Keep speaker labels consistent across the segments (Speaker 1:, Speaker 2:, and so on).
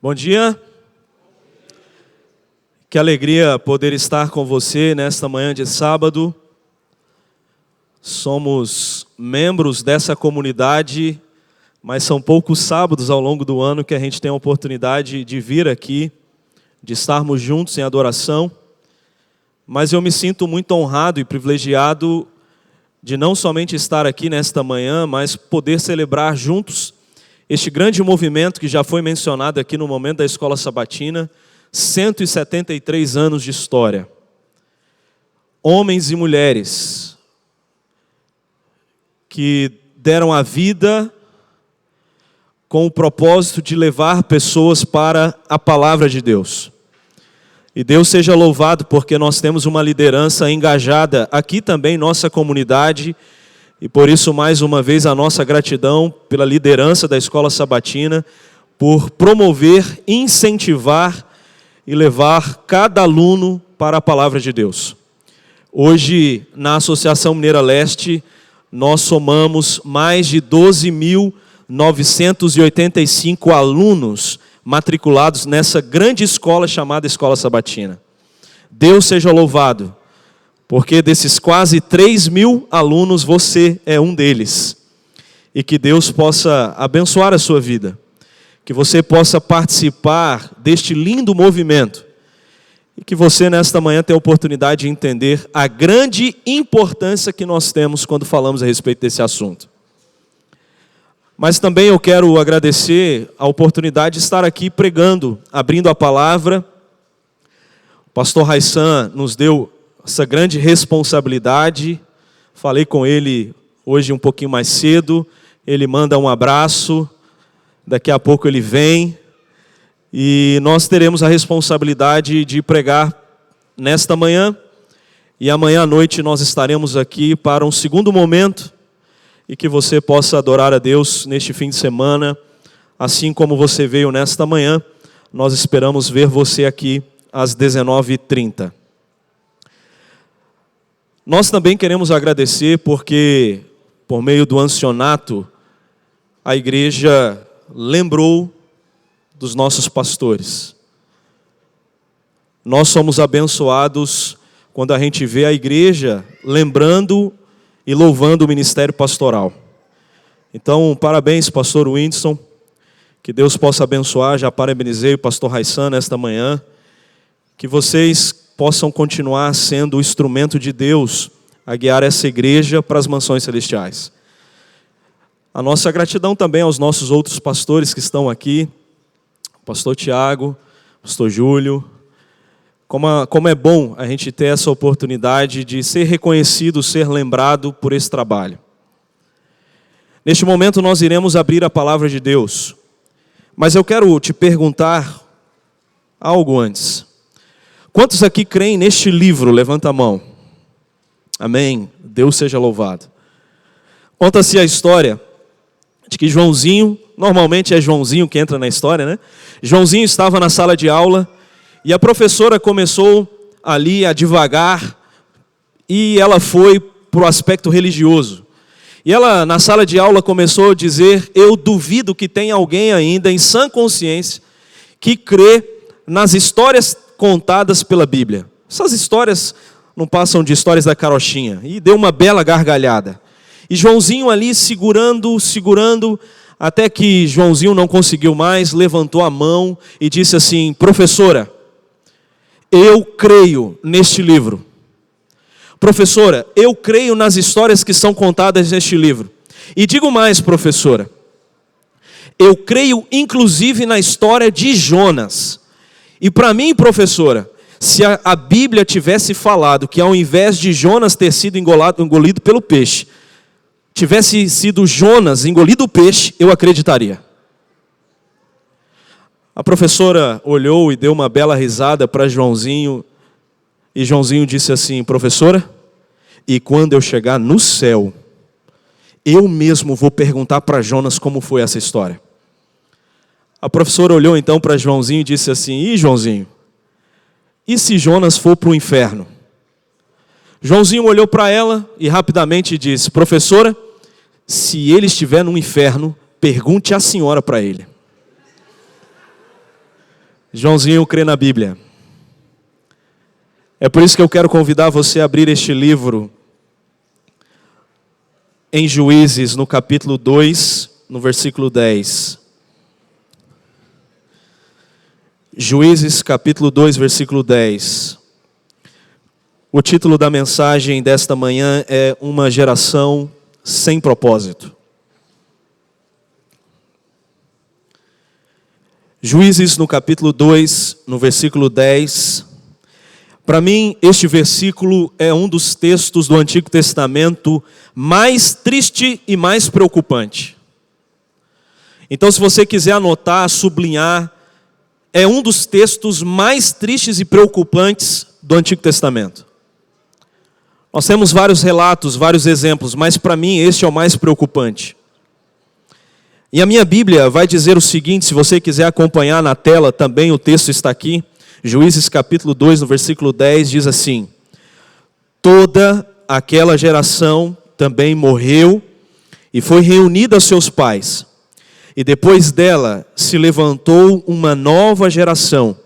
Speaker 1: Bom dia, que alegria poder estar com você nesta manhã de sábado. Somos membros dessa comunidade, mas são poucos sábados ao longo do ano que a gente tem a oportunidade de vir aqui, de estarmos juntos em adoração. Mas eu me sinto muito honrado e privilegiado de não somente estar aqui nesta manhã, mas poder celebrar juntos este grande movimento que já foi mencionado aqui no momento da Escola Sabatina, 173 anos de história. Homens e mulheres que deram a vida com o propósito de levar pessoas para a palavra de Deus. E Deus seja louvado porque nós temos uma liderança engajada aqui também em nossa comunidade. E por isso, mais uma vez, a nossa gratidão pela liderança da Escola Sabatina, por promover, incentivar e levar cada aluno para a palavra de Deus. Hoje, na Associação Mineira Leste, nós somamos mais de 12.985 alunos matriculados nessa grande escola chamada Escola Sabatina. Deus seja louvado, porque desses quase 3.000 alunos, você é um deles. E que Deus possa abençoar a sua vida, que você possa participar deste lindo movimento, e que você nesta manhã tenha a oportunidade de entender a grande importância que nós temos quando falamos a respeito desse assunto. Mas também eu quero agradecer a oportunidade de estar aqui pregando, abrindo a palavra. O pastor Raissan nos deu essa grande responsabilidade. Falei com ele hoje um pouquinho mais cedo. Ele manda um abraço. Daqui a pouco ele vem. E nós teremos a responsabilidade de pregar nesta manhã. E amanhã à noite nós estaremos aqui para um segundo momento. E que você possa adorar a Deus neste fim de semana, assim como você veio nesta manhã. Nós esperamos ver você aqui às 19h30. Nós também queremos agradecer porque, por meio do ancianato, a igreja lembrou dos nossos pastores. Nós somos abençoados quando a gente vê a igreja lembrando e louvando o ministério pastoral. Então, parabéns, pastor Whindersson. Que Deus possa abençoar. Já parabenizei o pastor Raissan nesta manhã. Que vocês possam continuar sendo o instrumento de Deus a guiar essa igreja para as mansões celestiais. A nossa gratidão também aos nossos outros pastores que estão aqui. Pastor Tiago, pastor Júlio. Como é bom a gente ter essa oportunidade de ser reconhecido, ser lembrado por esse trabalho. Neste momento nós iremos abrir a palavra de Deus. Mas eu quero te perguntar algo antes. Quantos aqui creem neste livro? Levanta a mão. Amém. Deus seja louvado. Conta-se a história de que Joãozinho, normalmente é Joãozinho que entra na história, né? Joãozinho estava na sala de aula e a professora começou ali a divagar e ela foi para o aspecto religioso. E ela, na sala de aula, começou a dizer: eu duvido que tenha alguém ainda em sã consciência que crê nas histórias contadas pela Bíblia. Essas histórias não passam de histórias da carochinha. E deu uma bela gargalhada. E Joãozinho ali segurando, até que Joãozinho não conseguiu mais, levantou a mão e disse assim: professora, eu creio neste livro. Professora, eu creio nas histórias que são contadas neste livro. E digo mais, professora, eu creio inclusive na história de Jonas. E para mim, professora, se a Bíblia tivesse falado que ao invés de Jonas ter sido engolido pelo peixe, tivesse sido Jonas engolido o peixe, eu acreditaria. A professora olhou e deu uma bela risada para Joãozinho. E Joãozinho disse assim: professora, e quando eu chegar no céu, eu mesmo vou perguntar para Jonas como foi essa história. A professora olhou então para Joãozinho e disse assim: e Joãozinho, e se Jonas for para o inferno? Joãozinho olhou para ela e rapidamente disse: professora, se ele estiver no inferno, pergunte à senhora para ele. Joãozinho crê na Bíblia. É por isso que eu quero convidar você a abrir este livro em Juízes, no capítulo 2, no versículo 10. Juízes, capítulo 2, versículo 10. O título da mensagem desta manhã é Uma Geração Sem Propósito. Juízes, no capítulo 2, no versículo 10. Para mim, este versículo é um dos textos do Antigo Testamento mais triste e mais preocupante. Então, se você quiser anotar, sublinhar, é um dos textos mais tristes e preocupantes do Antigo Testamento. Nós temos vários relatos, vários exemplos, mas para mim este é o mais preocupante. E a minha Bíblia vai dizer o seguinte, se você quiser acompanhar na tela também, o texto está aqui. Juízes capítulo 2, no versículo 10, diz assim: toda aquela geração também morreu e foi reunida aos seus pais. E depois dela se levantou uma nova geração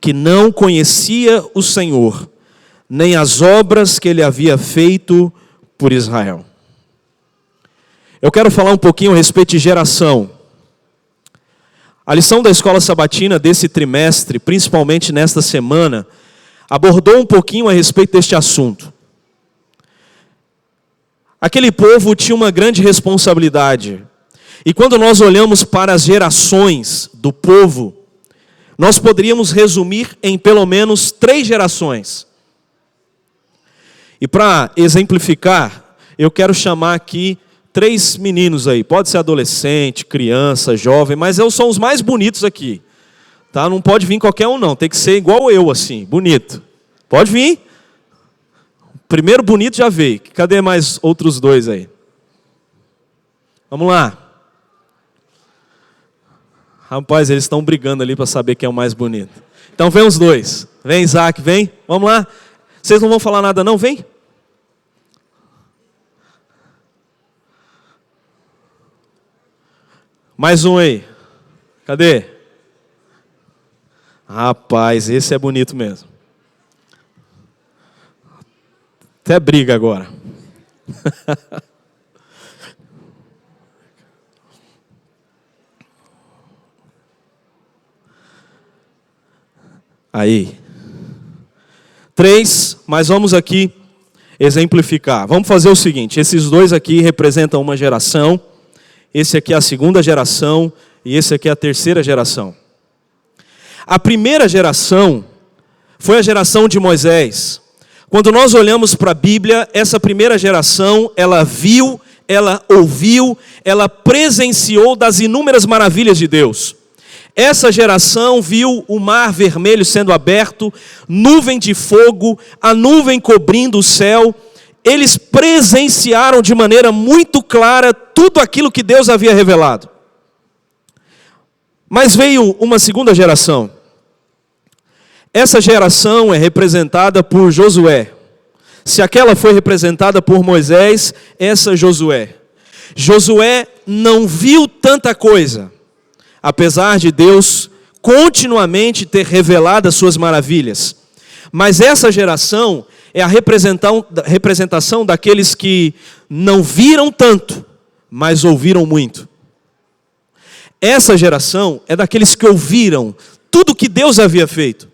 Speaker 1: que não conhecia o Senhor, nem as obras que ele havia feito por Israel. Eu quero falar um pouquinho a respeito de geração. A lição da escola sabatina desse trimestre, principalmente nesta semana, abordou um pouquinho a respeito deste assunto. Aquele povo tinha uma grande responsabilidade. E quando nós olhamos para as gerações do povo, nós poderíamos resumir em pelo menos 3 gerações. E para exemplificar, eu quero chamar aqui 3 meninos aí, pode ser adolescente, criança, jovem, mas são os mais bonitos aqui, tá? Não pode vir qualquer um não, tem que ser igual eu assim, bonito. Pode vir. O primeiro bonito já veio, cadê mais outros 2 aí? Vamos lá. Rapaz, eles estão brigando ali para saber quem é o mais bonito. Então vem os 2, vem Isaac, vem, vamos lá. Vocês não vão falar nada não, vem. Mais um aí. Cadê? Rapaz, esse é bonito mesmo. Até briga agora. Aí. 3, mas vamos aqui exemplificar. Vamos fazer o seguinte, esses 2 aqui representam uma geração. Esse aqui é a segunda geração e esse aqui é a terceira geração. A primeira geração foi a geração de Moisés. Quando nós olhamos para a Bíblia, essa primeira geração, ela viu, ela ouviu, ela presenciou das inúmeras maravilhas de Deus. Essa geração viu o mar vermelho sendo aberto, nuvem de fogo, a nuvem cobrindo o céu. Eles presenciaram de maneira muito clara tudo aquilo que Deus havia revelado. Mas veio uma segunda geração. Essa geração é representada por Josué. Se aquela foi representada por Moisés, essa é Josué. Josué não viu tanta coisa, apesar de Deus continuamente ter revelado as suas maravilhas. Mas essa geração é a representação daqueles que não viram tanto, mas ouviram muito. Essa geração é daqueles que ouviram tudo que Deus havia feito.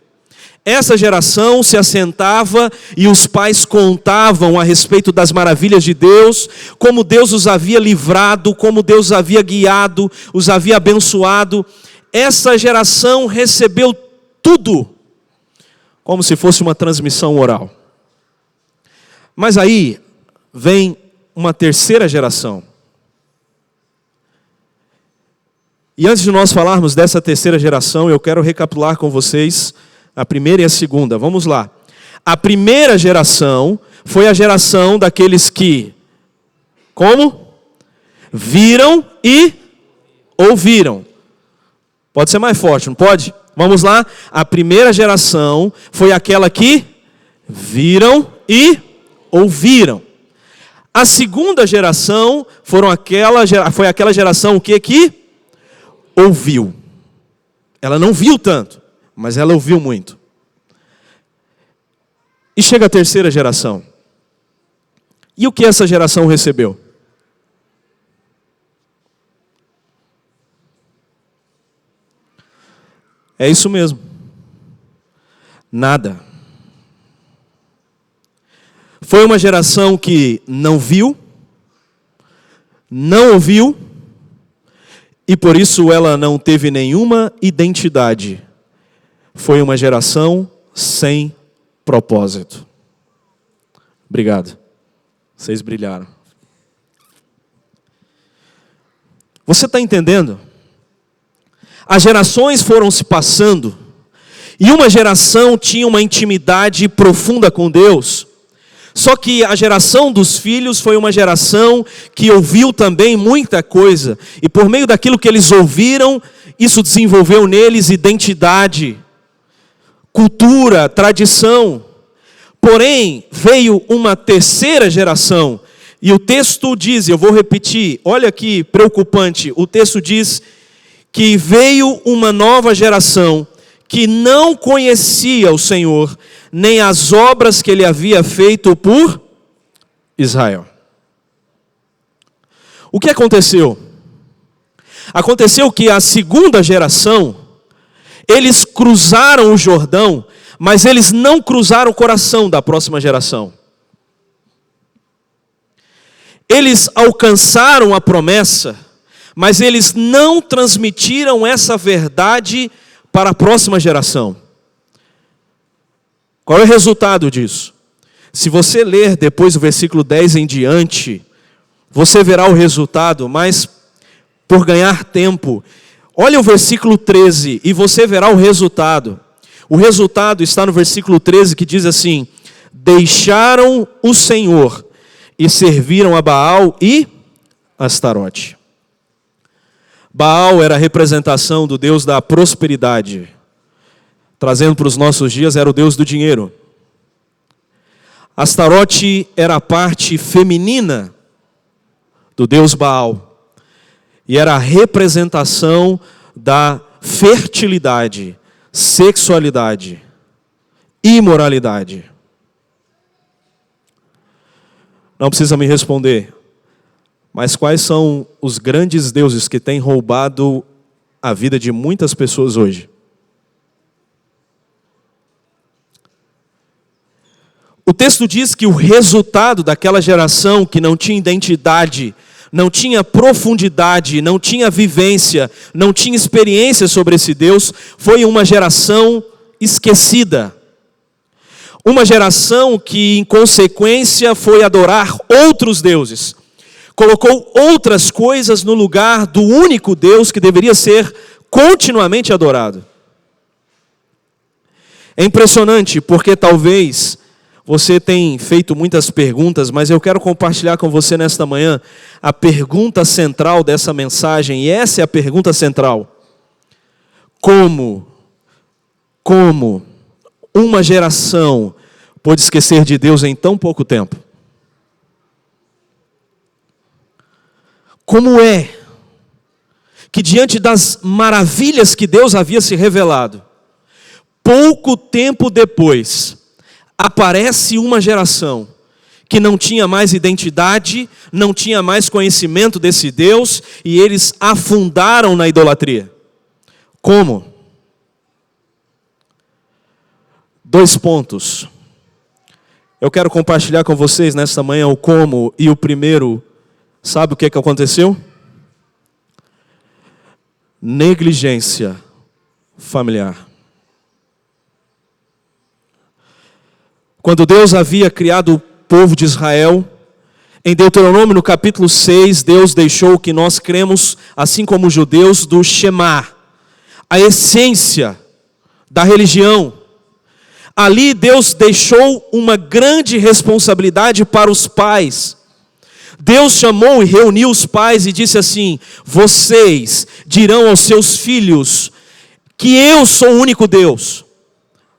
Speaker 1: Essa geração se assentava e os pais contavam a respeito das maravilhas de Deus, como Deus os havia livrado, como Deus os havia guiado, os havia abençoado. Essa geração recebeu tudo, como se fosse uma transmissão oral. Mas aí vem uma terceira geração. E antes de nós falarmos dessa terceira geração, eu quero recapitular com vocês a primeira e a segunda. Vamos lá. A primeira geração foi a geração daqueles que, como? Viram e ouviram. Pode ser mais forte, não pode? Vamos lá. A primeira geração foi aquela que viram e ouviram. A segunda geração foi aquela geração que ouviu. Ela não viu tanto, mas ela ouviu muito. E chega a terceira geração. E o que essa geração recebeu? É isso mesmo. Nada. Foi uma geração que não viu, não ouviu, e por isso ela não teve nenhuma identidade. Foi uma geração sem propósito. Obrigado. Vocês brilharam. Você está entendendo? As gerações foram se passando, e uma geração tinha uma intimidade profunda com Deus. Só que a geração dos filhos foi uma geração que ouviu também muita coisa. E por meio daquilo que eles ouviram, isso desenvolveu neles identidade, cultura, tradição. Porém, veio uma terceira geração. E o texto diz, eu vou repetir, olha que preocupante. O texto diz que veio uma nova geração que não conhecia o Senhor, nem as obras que ele havia feito por Israel. O que aconteceu? Aconteceu que a segunda geração, eles cruzaram o Jordão, mas eles não cruzaram o coração da próxima geração. Eles alcançaram a promessa, mas eles não transmitiram essa verdade para a próxima geração. Qual é o resultado disso? Se você ler depois do versículo 10 em diante, você verá o resultado, mas por ganhar tempo, olha o versículo 13 e você verá o resultado. O resultado está no versículo 13 que diz assim: deixaram o Senhor e serviram a Baal e Astarote. Baal era a representação do Deus da prosperidade. Trazendo para os nossos dias, era o Deus do dinheiro. Astarote era a parte feminina do Deus Baal. E era a representação da fertilidade, sexualidade, imoralidade. Não precisa me responder. Mas quais são os grandes deuses que têm roubado a vida de muitas pessoas hoje? O texto diz que o resultado daquela geração que não tinha identidade, não tinha profundidade, não tinha vivência, não tinha experiência sobre esse Deus, foi uma geração esquecida. Uma geração que, em consequência, foi adorar outros deuses. Colocou outras coisas no lugar do único Deus que deveria ser continuamente adorado. É impressionante, porque talvez você tenha feito muitas perguntas, mas eu quero compartilhar com você nesta manhã a pergunta central dessa mensagem, e essa é a pergunta central. Como uma geração pôde esquecer de Deus em tão pouco tempo? Como é que diante das maravilhas que Deus havia se revelado, pouco tempo depois, aparece uma geração que não tinha mais identidade, não tinha mais conhecimento desse Deus, e eles afundaram na idolatria? Como? 2 pontos. Eu quero compartilhar com vocês nesta manhã o como, e o primeiro, sabe o que aconteceu? Negligência familiar. Quando Deus havia criado o povo de Israel, em Deuteronômio no capítulo 6, Deus deixou que nós cremos, assim como os judeus, do Shema, a essência da religião. Ali Deus deixou uma grande responsabilidade para os pais. Deus chamou e reuniu os pais e disse assim: vocês dirão aos seus filhos que eu sou o único Deus.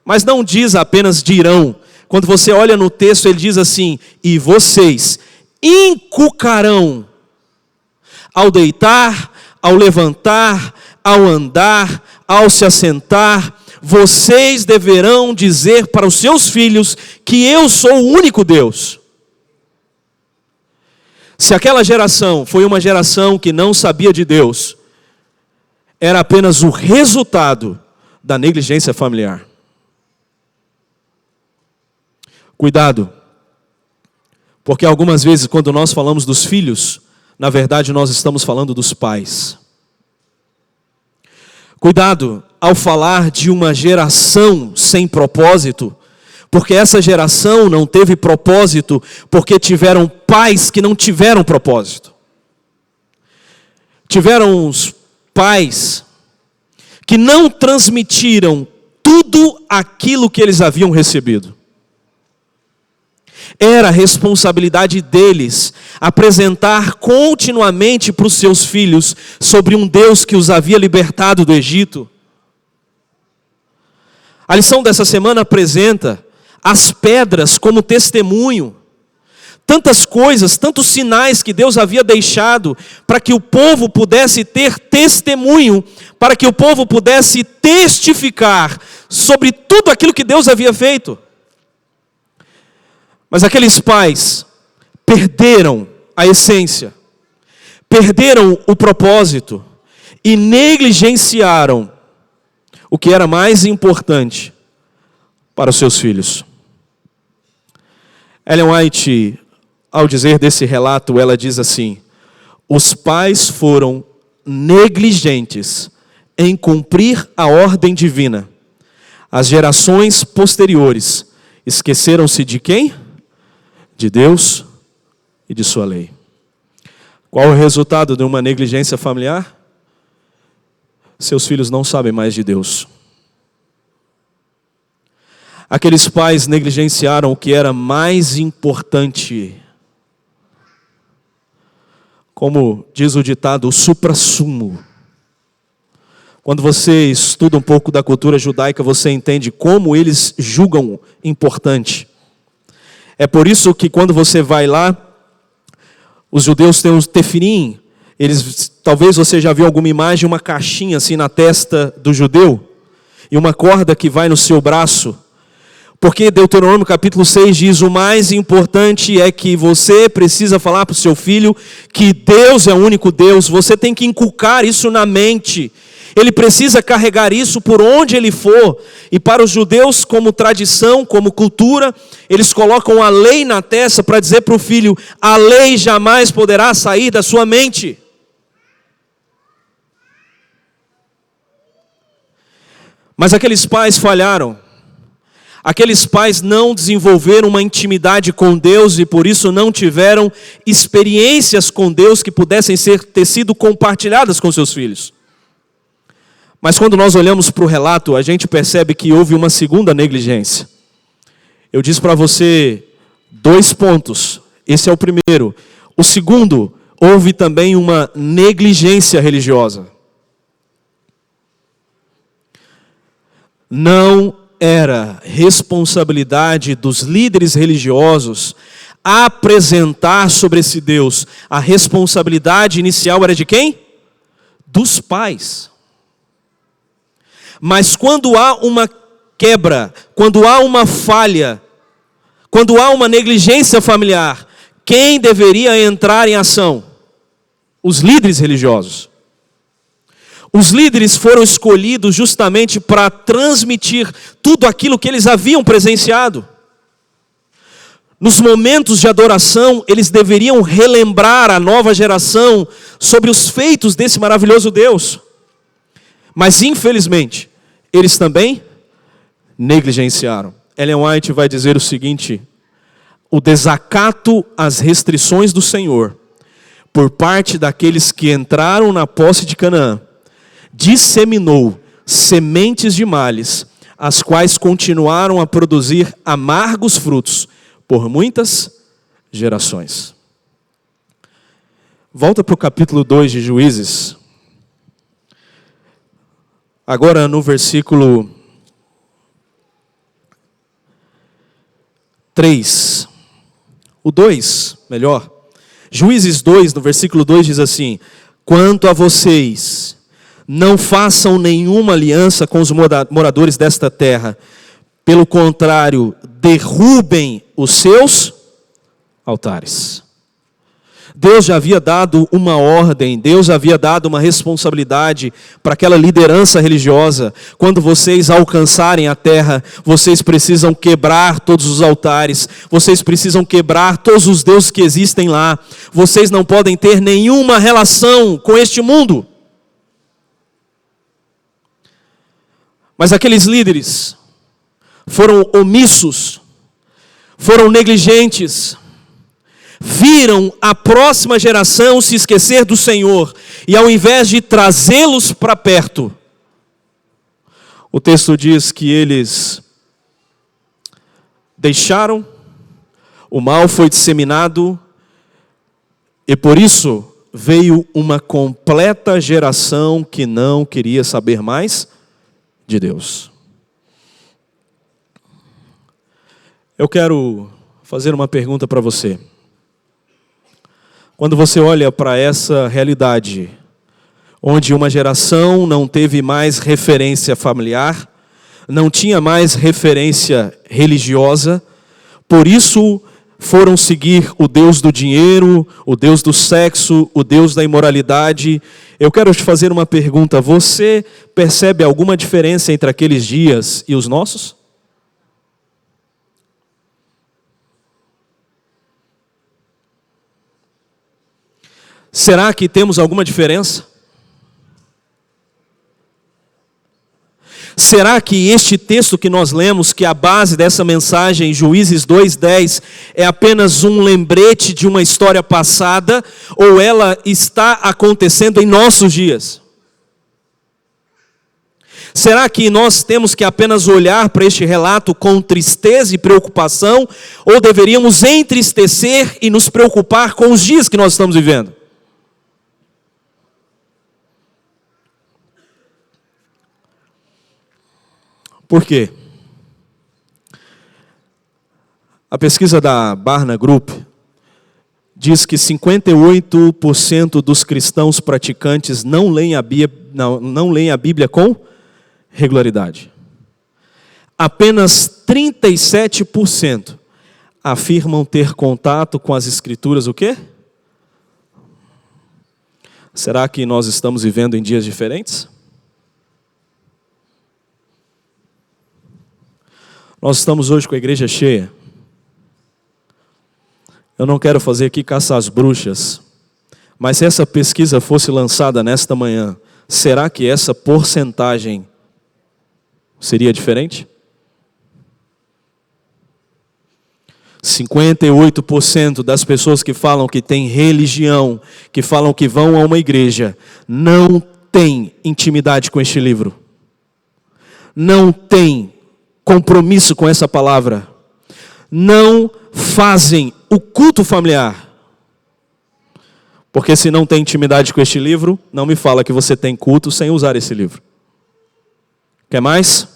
Speaker 1: Mas não diz apenas dirão. Quando você olha no texto, ele diz assim: e vocês inculcarão ao deitar, ao levantar, ao andar, ao se assentar, vocês deverão dizer para os seus filhos que eu sou o único Deus. Se aquela geração foi uma geração que não sabia de Deus, era apenas o resultado da negligência familiar. Cuidado, porque algumas vezes quando nós falamos dos filhos, na verdade nós estamos falando dos pais. Cuidado ao falar de uma geração sem propósito, porque essa geração não teve propósito, porque tiveram pais que não tiveram propósito. Tiveram os pais que não transmitiram tudo aquilo que eles haviam recebido. Era responsabilidade deles apresentar continuamente para os seus filhos sobre um Deus que os havia libertado do Egito. A lição dessa semana apresenta as pedras como testemunho. Tantas coisas, tantos sinais que Deus havia deixado para que o povo pudesse ter testemunho, para que o povo pudesse testificar sobre tudo aquilo que Deus havia feito. Mas aqueles pais perderam a essência, perderam o propósito e negligenciaram o que era mais importante para os seus filhos. Ellen White, ao dizer desse relato, ela diz assim: os pais foram negligentes em cumprir a ordem divina. As gerações posteriores esqueceram-se de quem? De Deus e de sua lei. Qual o resultado de uma negligência familiar? Seus filhos não sabem mais de Deus. Aqueles pais negligenciaram o que era mais importante. Como diz o ditado, o suprassumo. Quando você estuda um pouco da cultura judaica, você entende como eles julgam importante. É por isso que quando você vai lá, os judeus têm um tefilim. Talvez você já viu alguma imagem, uma caixinha assim na testa do judeu, e uma corda que vai no seu braço. Porque Deuteronômio capítulo 6 diz: o mais importante é que você precisa falar para o seu filho que Deus é o único Deus. Você tem que inculcar isso na mente. Ele precisa carregar isso por onde ele for. E para os judeus, como tradição, como cultura, eles colocam a lei na testa para dizer para o filho: a lei jamais poderá sair da sua mente. Mas aqueles pais falharam. Aqueles pais não desenvolveram uma intimidade com Deus e por isso não tiveram experiências com Deus que pudessem ter sido compartilhadas com seus filhos. Mas quando nós olhamos para o relato, a gente percebe que houve uma segunda negligência. Eu disse para você 2 pontos. Esse é o primeiro. O segundo, houve também uma negligência religiosa. Não era responsabilidade dos líderes religiosos apresentar sobre esse Deus. A responsabilidade inicial era de quem? Dos pais. Mas quando há uma quebra, quando há uma falha, quando há uma negligência familiar, quem deveria entrar em ação? Os líderes religiosos. Os líderes foram escolhidos justamente para transmitir tudo aquilo que eles haviam presenciado. Nos momentos de adoração, eles deveriam relembrar a nova geração sobre os feitos desse maravilhoso Deus. Mas, infelizmente, eles também negligenciaram. Ellen White vai dizer o seguinte: o desacato às restrições do Senhor, por parte daqueles que entraram na posse de Canaã, disseminou sementes de males, as quais continuaram a produzir amargos frutos por muitas gerações. Volta para o capítulo 2 de Juízes. Agora no versículo 3. O 2, melhor. Juízes 2, no versículo 2 diz assim: quanto a vocês, não façam nenhuma aliança com os moradores desta terra. Pelo contrário, derrubem os seus altares. Deus já havia dado uma ordem, Deus já havia dado uma responsabilidade para aquela liderança religiosa. Quando vocês alcançarem a terra, vocês precisam quebrar todos os altares, vocês precisam quebrar todos os deuses que existem lá. Vocês não podem ter nenhuma relação com este mundo. Mas aqueles líderes foram omissos, foram negligentes, viram a próxima geração se esquecer do Senhor, e ao invés de trazê-los para perto, o texto diz que eles deixaram, o mal foi disseminado, e por isso veio uma completa geração que não queria saber mais de Deus. Eu quero fazer uma pergunta para você. Quando você olha para essa realidade, onde uma geração não teve mais referência familiar, não tinha mais referência religiosa, por isso foram seguir o Deus do dinheiro, o Deus do sexo, o Deus da imoralidade. Eu quero te fazer uma pergunta: você percebe alguma diferença entre aqueles dias e os nossos? Será que temos alguma diferença? Será que este texto que nós lemos, que é a base dessa mensagem, Juízes 2:10, é apenas um lembrete de uma história passada, ou ela está acontecendo em nossos dias? Será que nós temos que apenas olhar para este relato com tristeza e preocupação, ou deveríamos entristecer e nos preocupar com os dias que nós estamos vivendo? Por quê? A pesquisa da Barna Group diz que 58% dos cristãos praticantes não leem a Bíblia com regularidade. Apenas 37% afirmam ter contato com as Escrituras, o quê? Será que nós estamos vivendo em dias diferentes? Nós estamos hoje com a igreja cheia. Eu não quero fazer aqui caça às bruxas, mas se essa pesquisa fosse lançada nesta manhã, será que essa porcentagem seria diferente? 58% das pessoas que falam que têm religião, que falam que vão a uma igreja, não têm intimidade com este livro. Não têm compromisso com essa palavra. Não fazem o culto familiar. Porque se não tem intimidade com este livro, não me fala que você tem culto sem usar esse livro. Quer mais?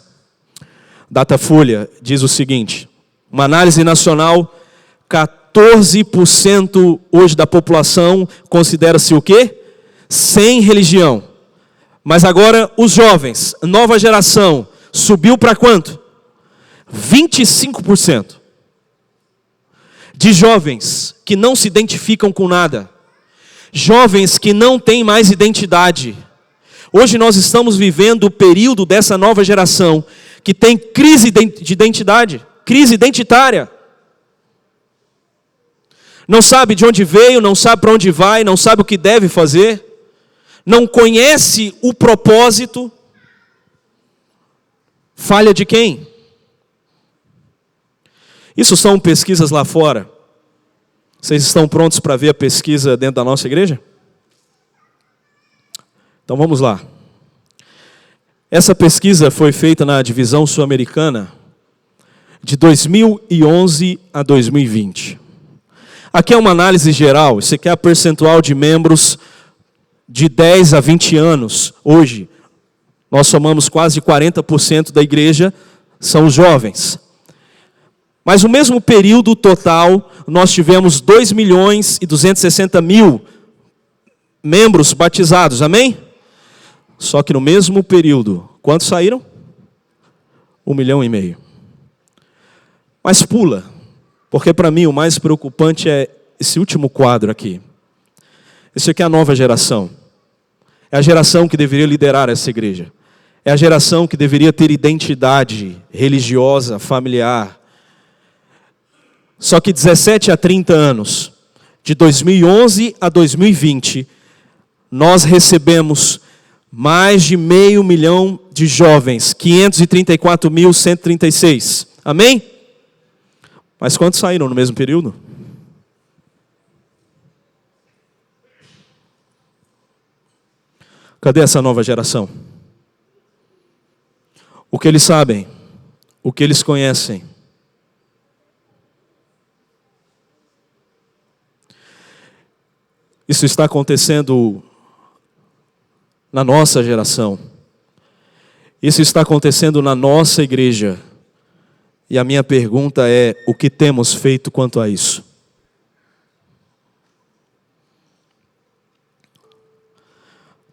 Speaker 1: Datafolha diz o seguinte: uma análise nacional, 14% hoje da população considera-se o quê? Sem religião. Mas agora os jovens, nova geração, subiu para quanto? 25% de jovens que não se identificam com nada, jovens que não têm mais identidade. Hoje nós estamos vivendo o período dessa nova geração que tem crise de identidade, crise identitária. Não sabe de onde veio, não sabe para onde vai, não sabe o que deve fazer, não conhece o propósito. Falha de quem? Isso são pesquisas lá fora. Vocês estão prontos para ver a pesquisa dentro da nossa igreja? Então vamos lá. Essa pesquisa foi feita na divisão sul-americana de 2011 a 2020. Aqui é uma análise geral. Isso aqui é a percentual de membros de 10 a 20 anos. Hoje, nós somamos quase 40% da igreja, são os jovens. Mas no mesmo período total, nós tivemos 2.260.000 membros batizados, amém? Só que no mesmo período, quantos saíram? 1,5 milhão. Mas pula, porque para mim o mais preocupante é esse último quadro aqui. Esse aqui é a nova geração. É a geração que deveria liderar essa igreja. É a geração que deveria ter identidade religiosa, familiar. Só que 17 a 30 anos, de 2011 a 2020, nós recebemos mais de 500 mil de jovens, 534.136. Amém? Mas quantos saíram no mesmo período? Cadê essa nova geração? O que eles sabem? O que eles conhecem? Isso está acontecendo na nossa geração. Isso está acontecendo na nossa igreja. E a minha pergunta é: o que temos feito quanto a isso?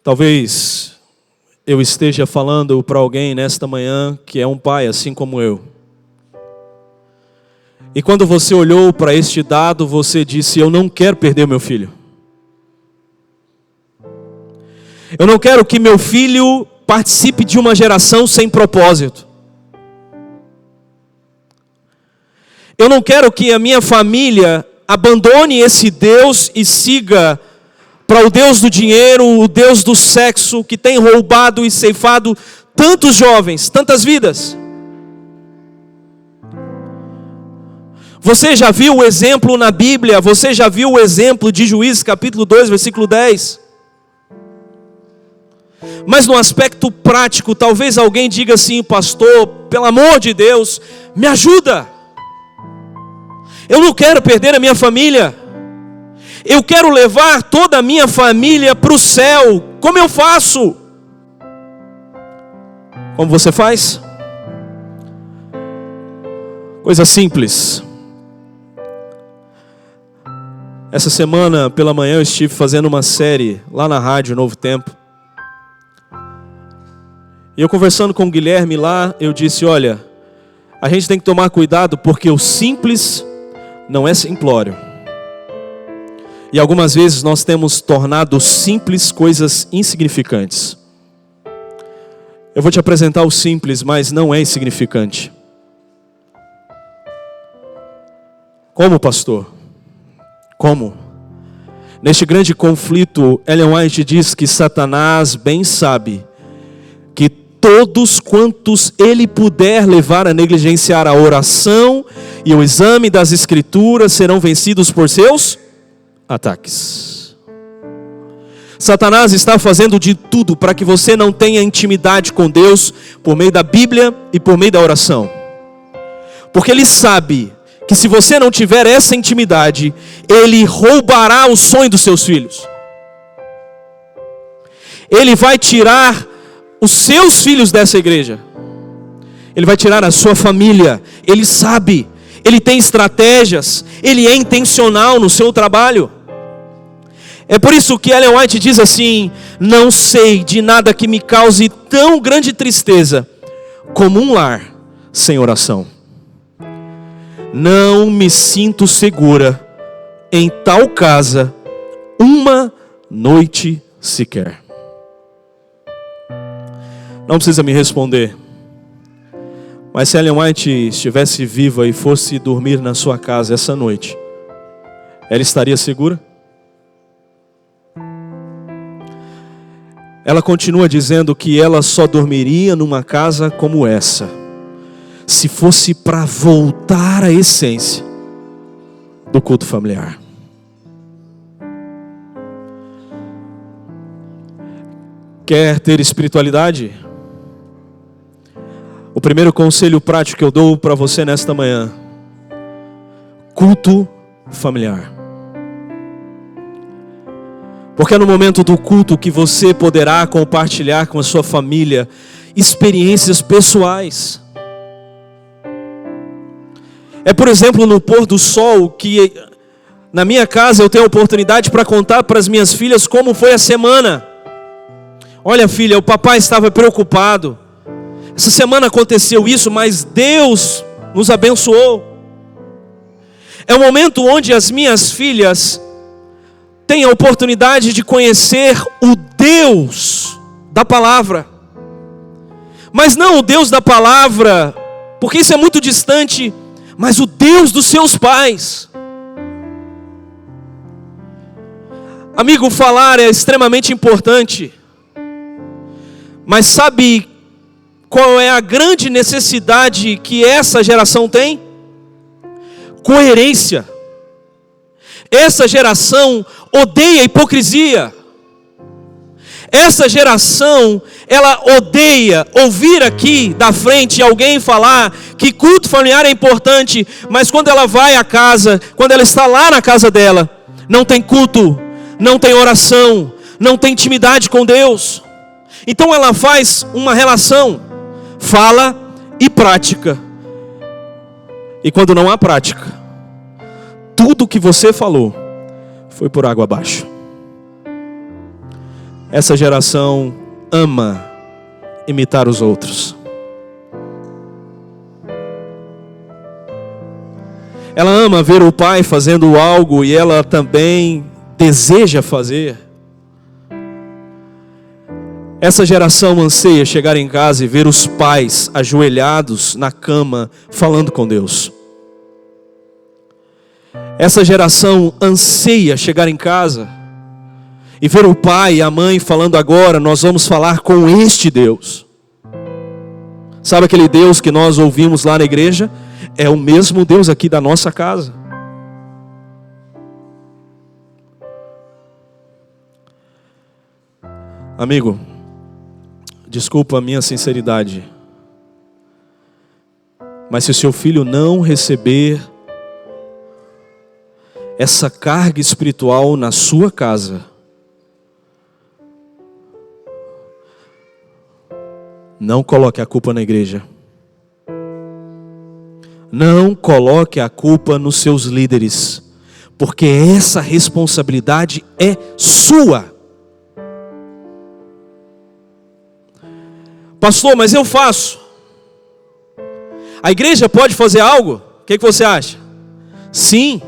Speaker 1: Talvez eu esteja falando para alguém nesta manhã que é um pai assim como eu. E quando você olhou para este dado, você disse: eu não quero perder meu filho. Eu não quero que meu filho participe de uma geração sem propósito. Eu não quero que a minha família abandone esse Deus e siga para o Deus do dinheiro, o Deus do sexo, que tem roubado e ceifado tantos jovens, tantas vidas. Você já viu o exemplo na Bíblia? Você já viu o exemplo de Juízes capítulo 2, versículo 10? Mas no aspecto prático, talvez alguém diga assim: pastor, pelo amor de Deus, me ajuda. Eu não quero perder a minha família. Eu quero levar toda a minha família para o céu. Como eu faço? Como você faz? Coisa simples. Essa semana pela manhã eu estive fazendo uma série lá na rádio Novo Tempo. E eu conversando com o Guilherme lá, eu disse: olha, a gente tem que tomar cuidado porque o simples não é simplório. E algumas vezes nós temos tornado simples coisas insignificantes. Eu vou te apresentar o simples, mas não é insignificante. Como, pastor? Como? Neste grande conflito, Ellen White diz que Satanás bem sabe que todos quantos ele puder levar a negligenciar a oração e o exame das Escrituras serão vencidos por seus ataques. Satanás está fazendo de tudo para que você não tenha intimidade com Deus por meio da Bíblia e por meio da oração. Porque ele sabe que se você não tiver essa intimidade, ele roubará o sonho dos seus filhos. Ele vai tirar os seus filhos dessa igreja. Ele vai tirar a sua família. Ele sabe, ele tem estratégias, ele é intencional no seu trabalho. É por isso que Ellen White diz assim: não sei de nada que me cause tão grande tristeza como um lar sem oração. Não me sinto segura em tal casa uma noite sequer. Não precisa me responder. Mas se Ellen White estivesse viva e fosse dormir na sua casa essa noite, ela estaria segura? Ela continua dizendo que ela só dormiria numa casa como essa se fosse para voltar à essência do culto familiar. Quer ter espiritualidade? O primeiro conselho prático que eu dou para você nesta manhã: culto familiar. Porque é no momento do culto que você poderá compartilhar com a sua família experiências pessoais. É, por exemplo, no pôr do sol que na minha casa eu tenho a oportunidade para contar para as minhas filhas como foi a semana. Olha, filha, o papai estava preocupado. Essa semana aconteceu isso, mas Deus nos abençoou. É o momento onde as minhas filhas têm a oportunidade de conhecer o Deus da palavra. Mas não o Deus da palavra, porque isso é muito distante, mas o Deus dos seus pais. Amigo, falar é extremamente importante. Mas sabe qual é a grande necessidade que essa geração tem? Coerência. Essa geração odeia a hipocrisia. Essa geração, ela odeia ouvir aqui da frente alguém falar que culto familiar é importante, mas quando ela vai à casa, quando ela está lá na casa dela, não tem culto, não tem oração, não tem intimidade com Deus. Então ela faz uma relação, fala e prática. E quando não há prática, tudo que você falou foi por água abaixo. Essa geração ama imitar os outros. Ela ama ver o pai fazendo algo e ela também deseja fazer. Essa geração anseia chegar em casa e ver os pais ajoelhados na cama falando com Deus. Essa geração anseia chegar em casa e ver o pai e a mãe falando: agora nós vamos falar com este Deus. Sabe aquele Deus que nós ouvimos lá na igreja? É o mesmo Deus aqui da nossa casa. Amigo, desculpa a minha sinceridade, mas se o seu filho não receber essa carga espiritual na sua casa, não coloque a culpa na igreja. Não coloque a culpa nos seus líderes, porque essa responsabilidade é sua. Pastor, mas eu faço. A igreja pode fazer algo? O que você acha? Sim.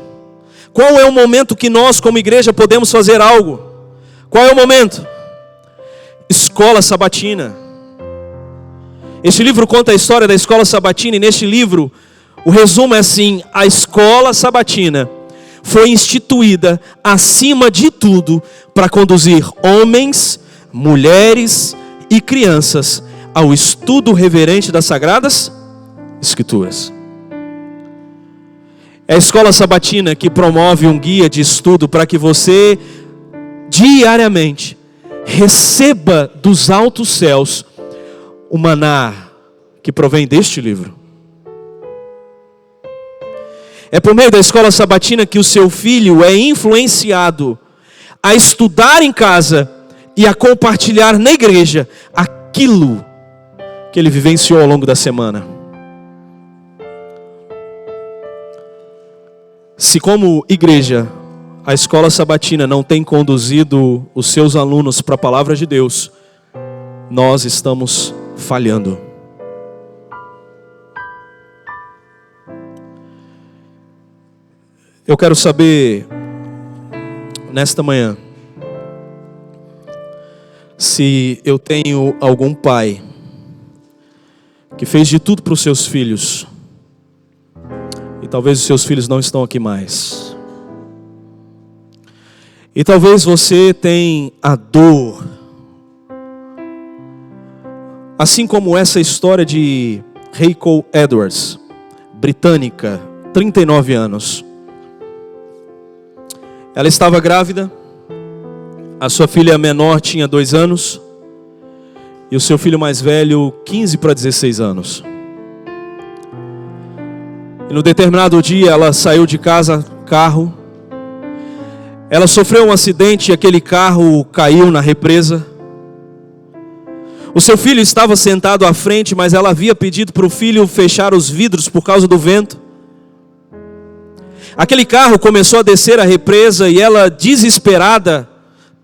Speaker 1: Qual é o momento que nós, como igreja, podemos fazer algo? Qual é o momento? Escola sabatina. Este livro conta a história da escola sabatina, e neste livro o resumo é assim: a escola sabatina foi instituída acima de tudo para conduzir homens, mulheres e crianças ao estudo reverente das Sagradas Escrituras. É a escola sabatina que promove um guia de estudo para que você diariamente receba dos altos céus o maná que provém deste livro. É por meio da escola sabatina que o seu filho é influenciado a estudar em casa e a compartilhar na igreja aquilo que ele vivenciou ao longo da semana. Se como igreja a escola sabatina não tem conduzido os seus alunos para a palavra de Deus, nós estamos falhando. Eu quero saber, nesta manhã, se eu tenho algum pai que fez de tudo para os seus filhos, e talvez os seus filhos não estão aqui mais. E talvez você tenha a dor, assim como essa história de Rachel Edwards, britânica, 39 anos. Ela estava grávida, a sua filha menor tinha 2 anos, e o seu filho mais velho, 15 para 16 anos. E no determinado dia ela saiu de casa, carro. Ela sofreu um acidente e aquele carro caiu na represa. O seu filho estava sentado à frente, mas ela havia pedido para o filho fechar os vidros por causa do vento. Aquele carro começou a descer a represa e ela, desesperada,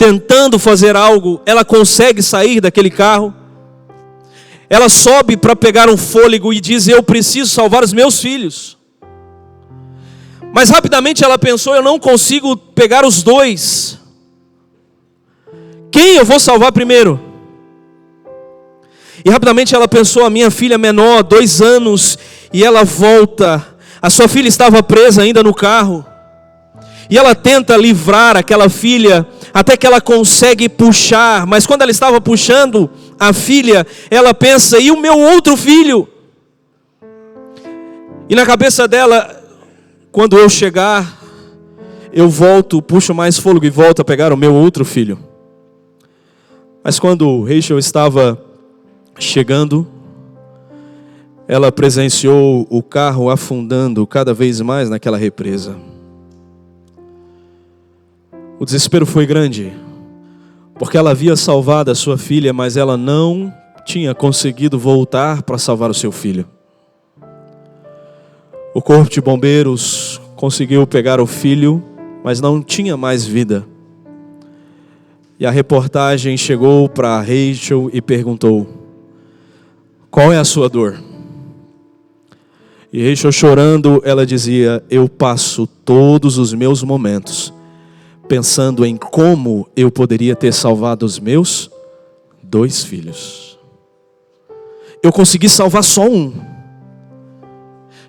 Speaker 1: tentando fazer algo, ela consegue sair daquele carro. Ela sobe para pegar um fôlego e diz: eu preciso salvar os meus filhos. Mas rapidamente ela pensou: eu não consigo pegar os dois. Quem eu vou salvar primeiro? E rapidamente ela pensou: a minha filha menor, 2 anos, e ela volta. A sua filha estava presa ainda no carro. E ela tenta livrar aquela filha, até que ela consegue puxar. Mas quando ela estava puxando a filha, ela pensa: e o meu outro filho? E na cabeça dela: quando eu chegar, eu volto, puxo mais fôlego e volto a pegar o meu outro filho. Mas quando Rachel estava chegando, ela presenciou o carro afundando cada vez mais naquela represa. O desespero foi grande, porque ela havia salvado a sua filha, mas ela não tinha conseguido voltar para salvar o seu filho. O corpo de bombeiros conseguiu pegar o filho, mas não tinha mais vida. E a reportagem chegou para Rachel e perguntou: qual é a sua dor? E Rachel, chorando, ela dizia: eu passo todos os meus momentos pensando em como eu poderia ter salvado os meus 2 filhos. Eu consegui salvar só um.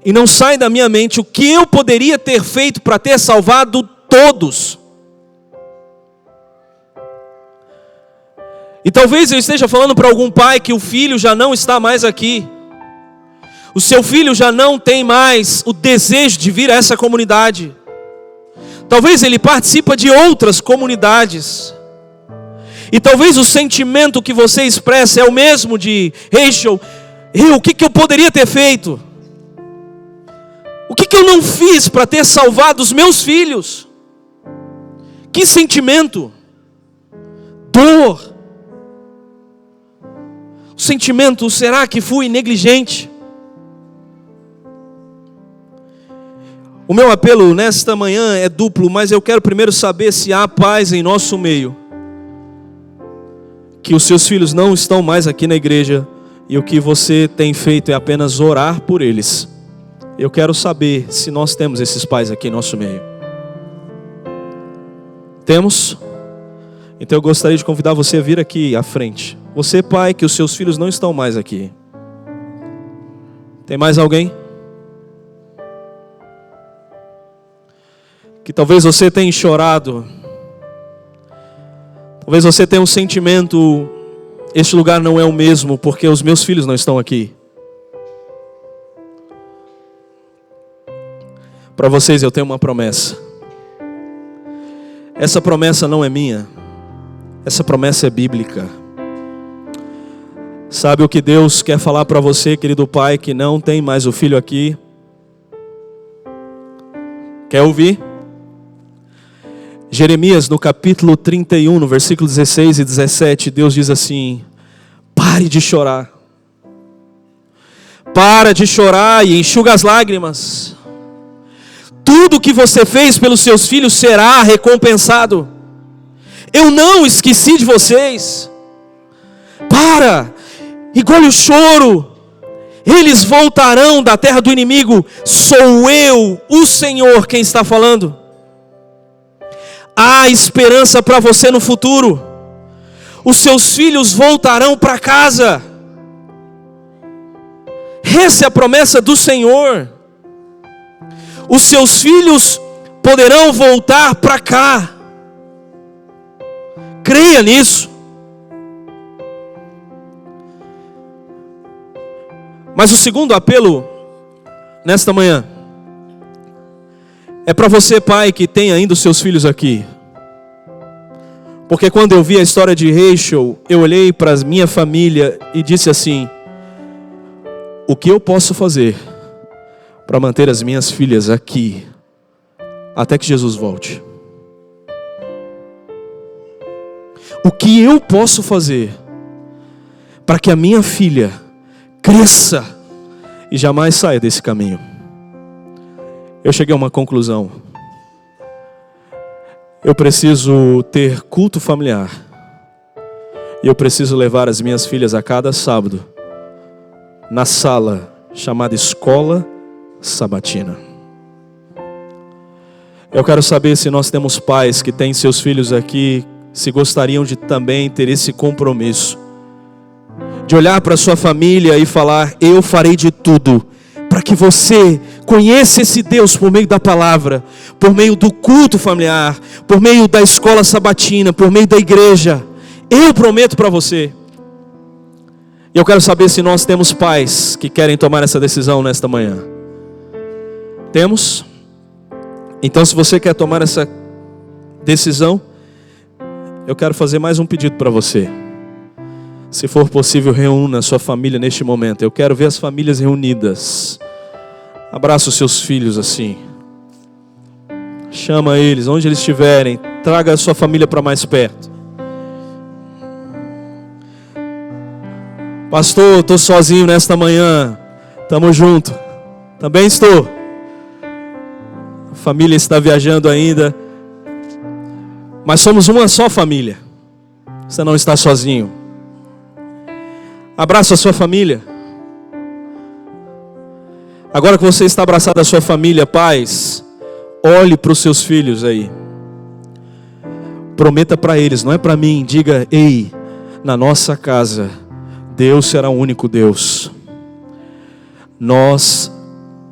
Speaker 1: E não sai da minha mente o que eu poderia ter feito para ter salvado todos. E talvez eu esteja falando para algum pai que o filho já não está mais aqui. O seu filho já não tem mais o desejo de vir a essa comunidade. Talvez ele participe de outras comunidades. E talvez o sentimento que você expressa é o mesmo de Rachel. O que eu poderia ter feito? O que eu não fiz para ter salvado os meus filhos? Que sentimento? Dor. O sentimento: será que fui negligente? O meu apelo nesta manhã é duplo, mas eu quero primeiro saber se há pais em nosso meio, que os seus filhos não estão mais aqui na igreja, e o que você tem feito é apenas orar por eles. Eu quero saber se nós temos esses pais aqui em nosso meio. Temos? Então eu gostaria de convidar você a vir aqui à frente. Você, pai, que os seus filhos não estão mais aqui. Tem mais alguém? Que talvez você tenha chorado. Talvez você tenha um sentimento: este lugar não é o mesmo, porque os meus filhos não estão aqui. Para vocês eu tenho uma promessa. Essa promessa não é minha. Essa promessa é bíblica. Sabe o que Deus quer falar para você, querido pai, que não tem mais o filho aqui? Quer ouvir? Jeremias, no capítulo 31, no versículo 16 e 17, Deus diz assim: pare de chorar. Para de chorar e enxuga as lágrimas. Tudo que você fez pelos seus filhos será recompensado. Eu não esqueci de vocês. Para, engole o choro. Eles voltarão da terra do inimigo. Sou eu, o Senhor, quem está falando. Há esperança para você no futuro. Os seus filhos voltarão para casa. Essa é a promessa do Senhor. Os seus filhos poderão voltar para cá. Creia nisso. Mas o segundo apelo nesta manhã é para você, pai, que tem ainda os seus filhos aqui. Porque quando eu vi a história de Rachel, eu olhei para a minha família e disse assim: o que eu posso fazer para manter as minhas filhas aqui até que Jesus volte? O que eu posso fazer para que a minha filha cresça e jamais saia desse caminho? Eu cheguei a uma conclusão. Eu preciso ter culto familiar. E eu preciso levar as minhas filhas a cada sábado na sala chamada Escola Sabatina. Eu quero saber se nós temos pais que têm seus filhos aqui, se gostariam de também ter esse compromisso de olhar para sua família e falar: eu farei de tudo para que você conheça esse Deus por meio da palavra, por meio do culto familiar, por meio da escola sabatina, por meio da igreja. Eu prometo para você. E eu quero saber se nós temos pais que querem tomar essa decisão nesta manhã. Temos? Então, se você quer tomar essa decisão, eu quero fazer mais um pedido para você. Se for possível, reúna a sua família neste momento. Eu quero ver as famílias reunidas. Abraça os seus filhos assim. Chama eles, onde eles estiverem. Traga a sua família para mais perto. Pastor, estou sozinho nesta manhã. Tamo junto. Também estou. A família está viajando ainda. Mas somos uma só família. Você não está sozinho. Abraça a sua família. Agora que você está abraçado à sua família, pais, olhe para os seus filhos aí. Prometa para eles, não é para mim. Diga: ei, na nossa casa, Deus será o único Deus. Nós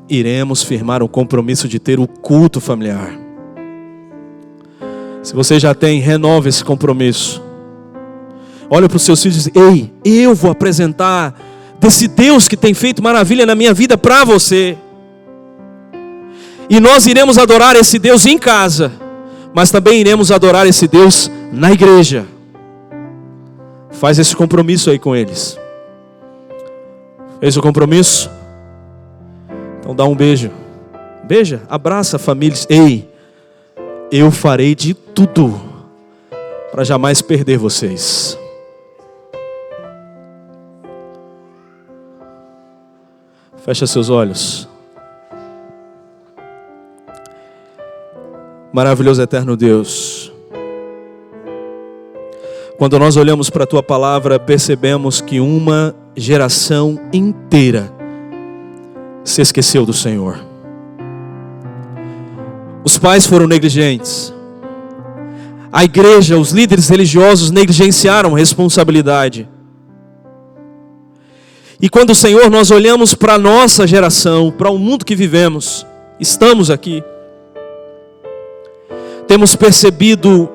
Speaker 1: iremos firmar um compromisso de ter o culto familiar. Se você já tem, renova esse compromisso. Olha para os seus filhos e diz: ei, eu vou apresentar desse Deus que tem feito maravilha na minha vida para você. E nós iremos adorar esse Deus em casa, mas também iremos adorar esse Deus na igreja. Faz esse compromisso aí com eles. Fez o compromisso? Então dá um beijo. Beija, abraça a família. Ei, eu farei de tudo para jamais perder vocês. Fecha seus olhos. Maravilhoso eterno Deus, quando nós olhamos para a Tua palavra, percebemos que uma geração inteira se esqueceu do Senhor. Os pais foram negligentes. A igreja, os líderes religiosos negligenciaram a responsabilidade. E quando, Senhor, nós olhamos para a nossa geração, para o mundo que vivemos, estamos aqui, temos percebido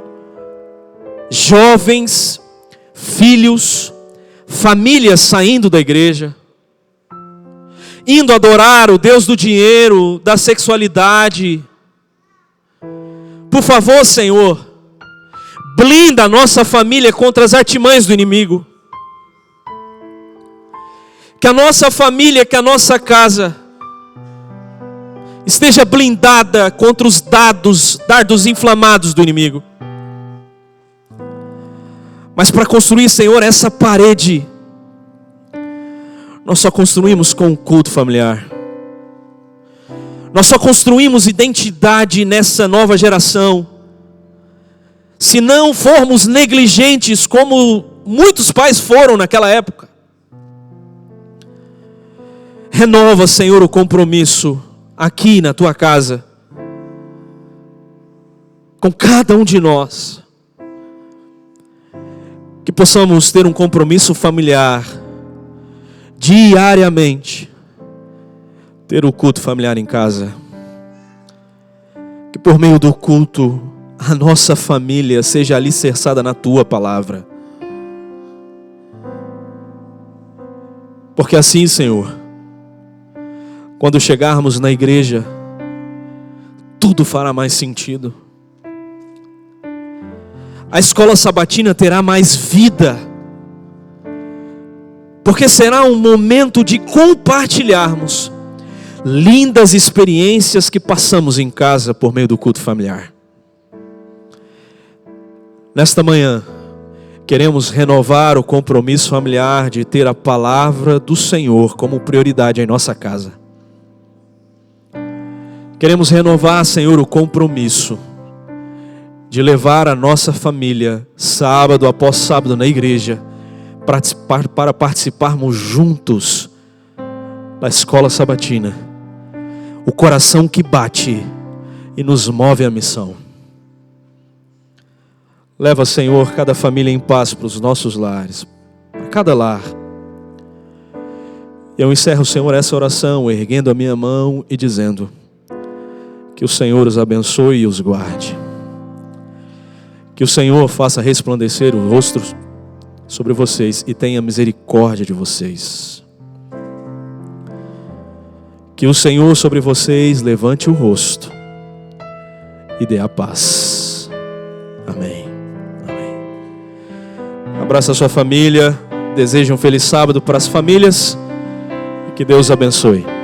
Speaker 1: jovens, filhos, famílias saindo da igreja, indo adorar o Deus do dinheiro, da sexualidade. Por favor, Senhor, blinda a nossa família contra as artimanhas do inimigo. Que a nossa família, que a nossa casa esteja blindada contra os dardos inflamados do inimigo. Mas para construir, Senhor, essa parede, nós só construímos com o culto familiar. Nós só construímos identidade nessa nova geração se não formos negligentes como muitos pais foram naquela época. Renova, Senhor, o compromisso aqui na Tua casa, com cada um de nós, que possamos ter um compromisso familiar, diariamente, ter o culto familiar em casa, que por meio do culto, a nossa família seja alicerçada na Tua palavra, porque assim, Senhor, quando chegarmos na igreja, tudo fará mais sentido. A escola sabatina terá mais vida, porque será um momento de compartilharmos lindas experiências que passamos em casa por meio do culto familiar. Nesta manhã, queremos renovar o compromisso familiar de ter a palavra do Senhor como prioridade em nossa casa. Queremos renovar, Senhor, o compromisso de levar a nossa família, sábado após sábado, na igreja, para participarmos juntos da escola sabatina. O coração que bate e nos move à missão. Leva, Senhor, cada família em paz para os nossos lares, para cada lar. Eu encerro, Senhor, essa oração, erguendo a minha mão e dizendo: que o Senhor os abençoe e os guarde. Que o Senhor faça resplandecer o rosto sobre vocês e tenha misericórdia de vocês. Que o Senhor sobre vocês levante o rosto e dê a paz. Amém. Amém. Abraça a sua família. Desejo um feliz sábado para as famílias. E que Deus abençoe.